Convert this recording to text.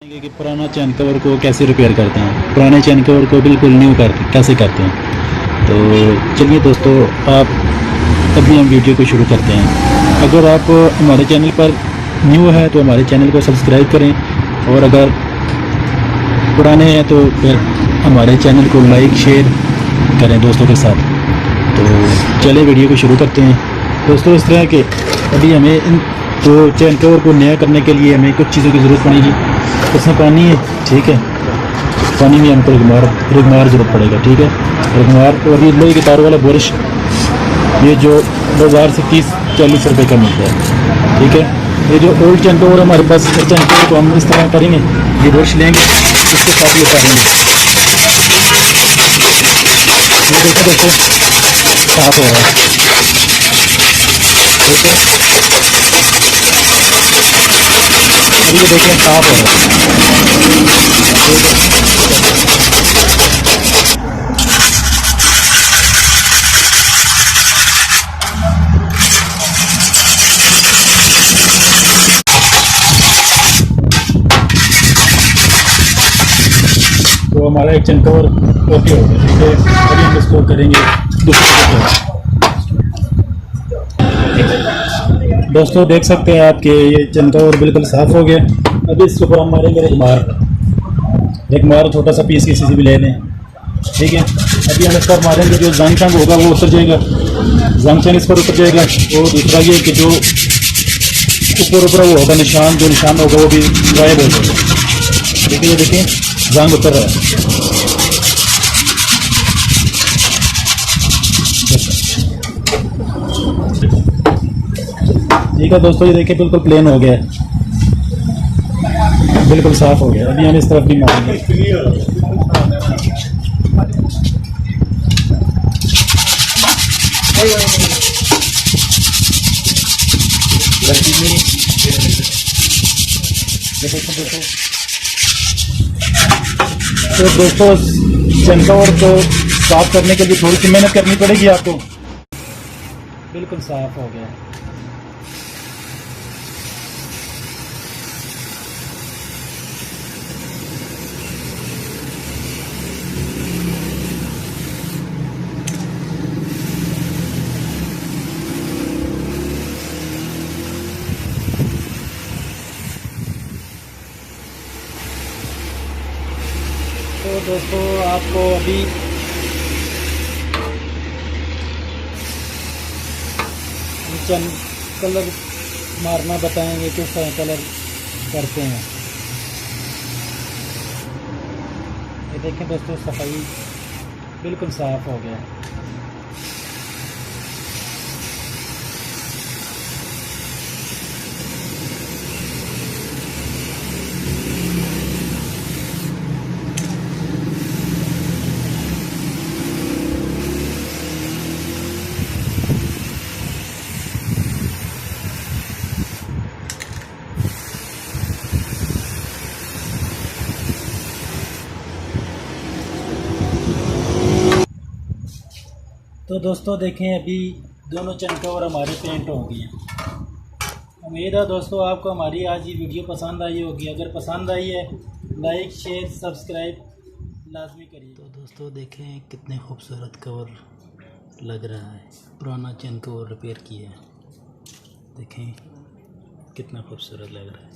कि पुराना चैन कवर को कैसे रिपेयर करते हैं, पुराने चैन कवर को बिल्कुल न्यू कैसे करते हैं। तो चलिए दोस्तों, आप अभी हम वीडियो को शुरू करते हैं। अगर आप हमारे चैनल पर न्यू है तो हमारे चैनल को सब्सक्राइब करें, और अगर पुराने हैं तो फिर हमारे चैनल को लाइक शेयर करें दोस्तों के साथ। तो चलिए वीडियो को शुरू करते हैं दोस्तों। इस तरह के अभी हमें इन तो चैन कवर को नया करने के लिए हमें कुछ चीज़ों की ज़रूरत पड़ेगी। इसमें पानी है, ठीक है, पानी में हमको रिगमार ज़रूरत पड़ेगा, ठीक है, रिगमार। और ये लोहे के तार वाला ब्रश, ये जो बाज़ार से 30-40 रुपये का मिलता है, ठीक है। ये जो ओल्ड चैन कवर हमारे पास, चैन कवर को हम इस तरह करेंगे, ये ब्रश लेंगे, इसके साथ ये करेंगे, ये देखो दोस्तों साफ हो रहा है, ठीक है, ये देखिए साफ हो रहा है, ठीक है। तो हमारा एक चैन कवर ओके हो गया, ठीक है। अभी हम इसको करेंगे दूसरे दोस्तों, देख सकते हैं आप कि ये चैन कवर बिल्कुल साफ़ हो गया। अभी इसके ऊपर हम मारेंगे रिगमार, छोटा सा पीस किसी से भी ले लें, ठीक है। अभी हम इस पर मारेंगे, जो जंग शंग होगा वो उतर जाएगा, जंग शंग इस पर उतर जाएगा। और दूसरा ये कि जो ऊपर वो होगा निशान, जो निशान होगा वो भी गायब हो जाएगा, ठीक है। ये देखिए जंग उतर रहा है, ठीक है दोस्तों। ये देखिए बिल्कुल प्लेन हो गया, बिल्कुल साफ हो गया। अभी हम इस तरफ भी मारेंगे, तो दोस्तों चैन कवर को साफ करने के लिए थोड़ी सी मेहनत करनी पड़ेगी आपको। बिल्कुल साफ हो गया। तो दोस्तों आपको अभी चैन कलर मारना बताएंगे, किस तरह कलर करते हैं। ये देखें दोस्तों, सफाई बिल्कुल साफ हो गया। तो दोस्तों देखें, अभी दोनों चैन कवर हमारे पेंट हो गए हैं। उम्मीद है दोस्तों आपको हमारी आज ये वीडियो पसंद आई होगी। अगर पसंद आई है लाइक शेयर सब्सक्राइब लाजमी करिए। तो दोस्तों देखें कितने खूबसूरत कवर लग रहा है, पुराना चैन कवर रिपेयर किया है, देखें कितना खूबसूरत लग रहा है।